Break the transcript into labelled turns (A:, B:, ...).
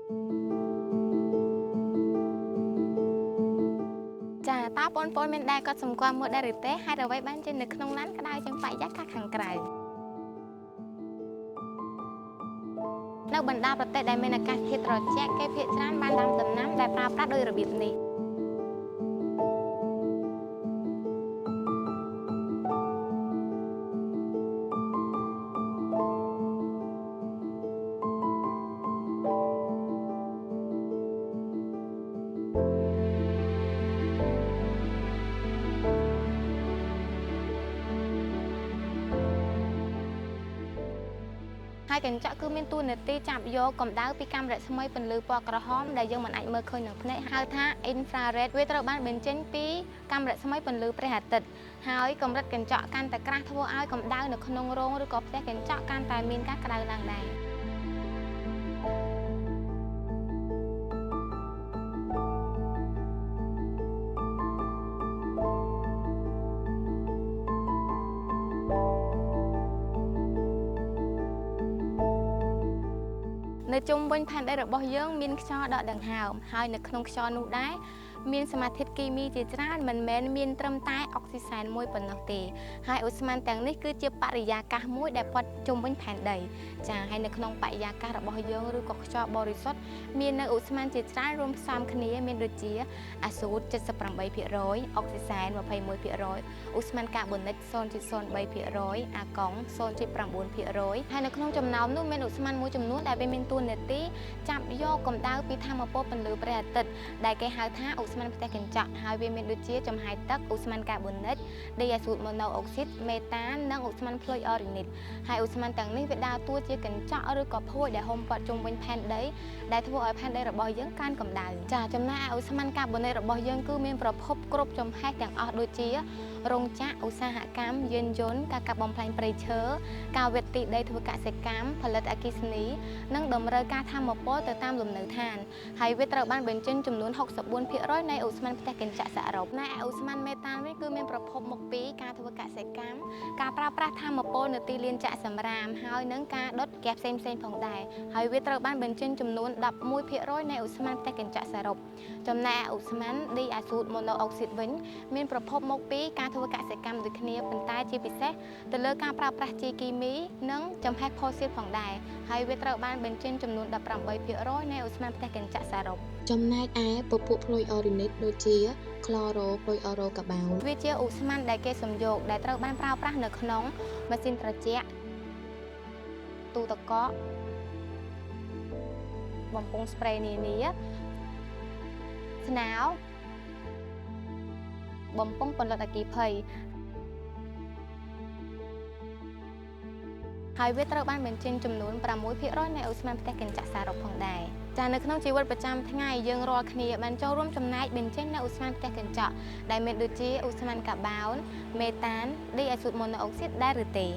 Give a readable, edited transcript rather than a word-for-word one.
A: ចាតើបងប្អូនមានដែរគាត់សម្គាល់មួយដែរឬទេហើយអ្វីបានជានៅក្នុងឡានក្តៅជាងបរិយាកាសខាងក្រៅនៅបណ្ដាប្រទេសដែលមានអាកាសធាតុត្រជាក់គេភាគច្រើនបានដាំដំណាំដែលប្រើប្រាស់ដោយរបៀបនេះហើយកញ្ចក់គឺមានតួនាទីចាប់យកកម្ដៅពីកាំរស្មីពន្លឺពណ៌ក្រហមដែលយើងមិនអាចមើលឃើញនឹងភ្នែកហៅថា infrared វាត្រូវបានបញ្ចេញពីកាំរស្មីពន្លឺព្រះអាទិត្យហើយកម្រិតកញ្ចក់កាន់តែក្រាស់ធ្វើឲ្យកម្ដៅនៅក្នុងរោងឬក៏ផ្ទះកញ្ចក់កាន់តែមានការក្តៅឡើងដែរនៅជុំវិញផែនដីរបស់យើងមានខ្យល់ដកដង្ហើមហើយនៅក្នុងខ្យល់នោះដែរមានសមាធាតុគីមីជាច្រើនមិនមែនមានត្រឹមតែអុកស៊ីសែនមួយប៉ុណ្ណោះទេហើយឧស្ម័នទាំងនេះគឺជាបរិយាកាសមួយដែលព័ទ្ធជុំវិញផែនដីចាហើយនៅក្នុងបរិយាកាសរបស់យើងឬក៏ខ្យល់បរិសុទ្ធមាននៅឧស្ម័នជាច្រើនរួមផ្សំគ្នាមានដូចជាអាសូត 78% អុកស៊ីសែន 21% ឧស្ម័នកាបូនិក 0.03% អាកុង 0.9% ហើយនៅក្នុងចំណោមនោះមានឧស្ម័នមួយចំនួនដែលវាមានតួនាទីចាប់យកកម្ដៅពីថាមពលពន្លឺព្រះអាទិត្យដែលគេហៅថាឧស្ម័នផ្ទះកញ្ចក់ហើយវាមានដូចជាចំហាយទឹកឧស្ម័នកាបូនិក ឌីអាសូតម៉ូណូអុកស៊ីត មេតាននិងឧស្ម័នផ្លូយអរ៉េនីតហើយឧស្ម័នទាំងនេះវាដើរតួជាកញ្ចក់ឬក៏ភួយដែលហ៊ុំព័ទ្ធជុំវិញផែនដីដែលធ្វើឲ្យផែនដីរបស់យើងកើនកម្ដៅចាចំណែកឧស្ម័នកាបូនិករបស់យើងគឺមានប្រភពគ្រប់ចំហេះទាំងអស់ដូចជារោងចក្រឧស្សាហកម្មយានយន្តការកាប់បំផ្លាញព្រៃឈើការវេតទីដីធ្វើកសិកម្មផលិតអគ្គិសនីនិងតម្រូវការថាមពលទៅតាមលំនៅឋានហើយវាត្រូវបានបញ្ចេញចំនួន 64% នៃឧស្ម័នផ្ទះកញ្ចក់សរុបណែឧស្ម័នមេតានវិញគឺមានប្រភពមកពីការធ្វើកសិកម្មការប្រើប្រាស់ថាមពលនៅទីលានចាក់សម្រាមហើយនិងការដុតហ្គាសផ្សេងៗផងដែរហើយវាត្រូវបានបញ្ចេញចំនួន 11% នៃឧស្ម័នផ្ទះកញ្ចក់សរុបចំណែកឧស្ម័នឌីអាសូតម៉ូណូអុកស៊ីតវិញមានប្រភពមកពីការធ្វើកសិកម្មដូចគ្នាប៉ុន្តែជាពិសេសទៅលើការប្រើប្រាស់ជីគីមីនិងចំហេះផូស៊ីលផងដែរហើយវាត្រូវបានបញ្ចេញចំនួន 18% នៃឧស្ម័នផ្ទះកញ្ចក់សរុបចំណែកឯពពួកផ្លូយអរ៉េនីតដូចជាក្លរ៉ូផ្លូយអរ៉ូកាបោនវាជាឧស្ម័នដែលគេសំយោគដែលត្រូវបានប្រើប្រាស់នៅក្នុងម៉ាស៊ីនត្រជាក់ទូទឹកកកបំពង់ស្ប្រេនានាស្នោបំពង់ពន្លត់អគ្គិភ័យហើយវាត្រូវបានបញ្ចេញចំនួន 6% នៃឧស្ម័នផ្ទះកញ្ចក់សរុបផងដែរចានៅក្នុងជីវិតប្រចាំថ្ងៃយើងរាល់គ្នាបានចូលរួមចំណែកបញ្ចេញនៅឧស្ម័នផ្ទះកញ្ចក់ដែលមានដូចជាឧស្ម័នកាបូនមេតានឌីអាសូតម៉ូណូអុកស៊ីតដែរឬទេ